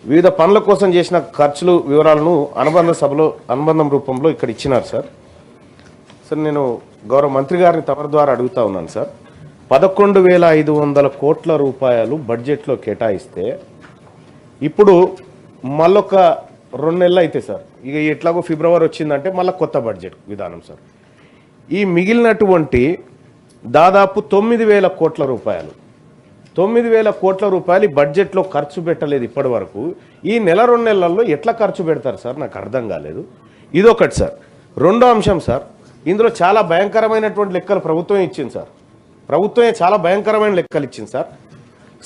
వివిధ పనుల కోసం చేసిన ఖర్చులు వివరాలను అనుబంధం రూపంలో ఇక్కడ ఇచ్చినారు సార్. సార్ నేను గౌరవ మంత్రి గారిని తమరి ద్వారా అడుగుతా ఉన్నాను సార్. 11,500 కోట్ల రూపాయలు బడ్జెట్లో కేటాయిస్తే ఇప్పుడు మళ్ళొక 2 నెలలు అయితే సార్, ఇక ఎట్లాగో ఫిబ్రవరి వచ్చిందంటే మళ్ళీ కొత్త బడ్జెట్ విధానం సార్. ఈ మిగిలినటువంటి దాదాపు 9,000 కోట్ల రూపాయలు 9,000 కోట్ల రూపాయలు బడ్జెట్లో ఖర్చు పెట్టలేదు ఇప్పటి వరకు. ఈ నెల 2 నెలల్లో ఎట్లా ఖర్చు పెడతారు సార్, నాకు అర్థం కాలేదు. ఇదొకటి సార్. రెండో అంశం సార్, ఇందులో చాలా భయంకరమైనటువంటి లెక్కలు ప్రభుత్వం ఇచ్చింది సార్. ప్రభుత్వమే చాలా భయంకరమైన లెక్కలు ఇచ్చింది సార్.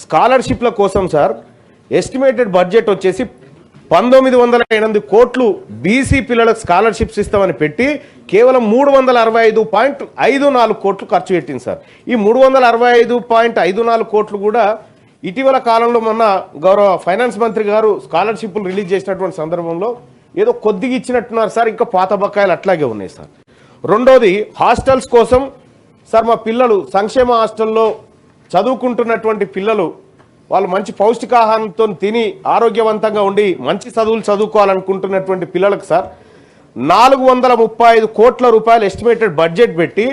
స్కాలర్షిప్ల కోసం సార్ ఎస్టిమేటెడ్ బడ్జెట్ వచ్చేసి 1908 కోట్లు బీసీ పిల్లలకు స్కాలర్షిప్స్ ఇస్తామని పెట్టి కేవలం 365.54 కోట్లు ఖర్చు పెట్టింది సార్. ఈ 365.54 కోట్లు కూడా ఇటీవల కాలంలో మొన్న గౌరవ ఫైనాన్స్ మంత్రి గారు స్కాలర్షిప్లు రిలీజ్ చేసినటువంటి సందర్భంలో ఏదో కొద్దిగా ఇచ్చినట్టున్నారు సార్, ఇంకా పాత బకాయిలు అట్లాగే ఉన్నాయి సార్. రెండోది హాస్టల్స్ కోసం సార్, మా పిల్లలు సంక్షేమ హాస్టల్లో చదువుకుంటున్నటువంటి పిల్లలు వాళ్ళు మంచి పౌష్టికాహారంతో తిని ఆరోగ్యవంతంగా ఉండి మంచి చదువులు చదువుకోవాలనుకుంటున్నటువంటి పిల్లలకు సార్ 435 కోట్ల రూపాయలు ఎస్టిమేటెడ్ బడ్జెట్ పెట్టి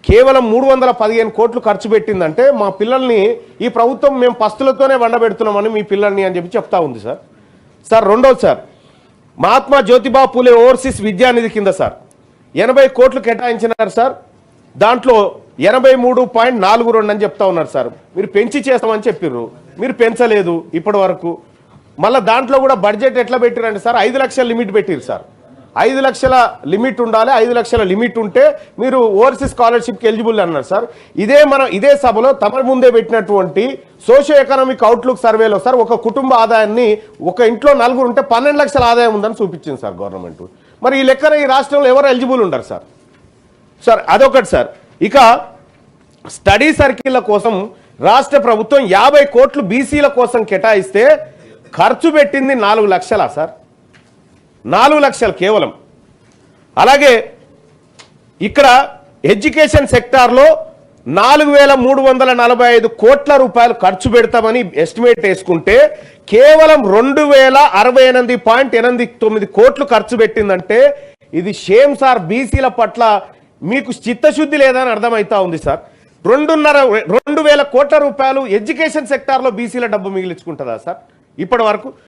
కేవలం 315 కోట్లు ఖర్చు పెట్టిందంటే మా పిల్లల్ని ఈ ప్రభుత్వం మేము పస్తులతోనే వండబెడుతున్నామని మీ పిల్లల్ని అని చెప్పి చెప్తా ఉంది సార్. సార్ రెండోది సార్, మహాత్మా జ్యోతిబా పూలే ఓవర్సీస్ విద్యానిధి కింద సార్ 80 కోట్లు కేటాయించినారు సార్. దాంట్లో 83.42 అని చెప్తా ఉన్నారు సార్. మీరు పెంచి చేస్తామని చెప్పిర్రు, మీరు పెంచలేదు ఇప్పటి వరకు. మళ్ళీ దాంట్లో కూడా బడ్జెట్ ఎట్లా పెట్టిరండి సార్, 5 లక్షల లిమిట్ పెట్టిరు సార్. 5 లక్షల లిమిట్ ఉండాలి, 5 లక్షల లిమిట్ ఉంటే మీరు ఓవర్సీస్ స్కాలర్షిప్కి ఎలిజిబుల్ అన్నారు సార్. ఇదే సభలో తమ ముందే పెట్టినటువంటి సోషియో ఎకనామిక్ అవుట్లుక్ సర్వేలో సార్ ఒక కుటుంబ ఆదాయాన్ని ఒక ఇంట్లో 4 ఉంటే 12 లక్షల ఆదాయం ఉందని చూపించింది సార్ గవర్నమెంట్. మరి ఈ లెక్కన ఈ రాష్ట్రంలో ఎవరు ఎలిజిబుల్ ఉండరు సార్. సార్ అదొకటి సార్. ఇక స్టడీ సర్కిళ్ల కోసం రాష్ట్ర ప్రభుత్వం 50 కోట్లు బీసీల కోసం కేటాయిస్తే ఖర్చు పెట్టింది 4 లక్షలా సార్, 4 లక్షలు కేవలం. అలాగే ఇక్కడ ఎడ్యుకేషన్ సెక్టార్లో 4,345 కోట్ల రూపాయలు ఖర్చు పెడతామని ఎస్టిమేట్ వేసుకుంటే కేవలం 2,068.89 కోట్లు ఖర్చు పెట్టిందంటే ఇది షేమ్ సార్. బీసీల పట్ల మీకు చిత్తశుద్ధి లేదని అర్థమవుతా ఉంది సార్. 2,500 కోట్ల రూపాయలు ఎడ్యుకేషన్ సెక్టార్లో బీసీల డబ్బు మిగిలించుకుంటుందా సార్ ఇప్పటి వరకు?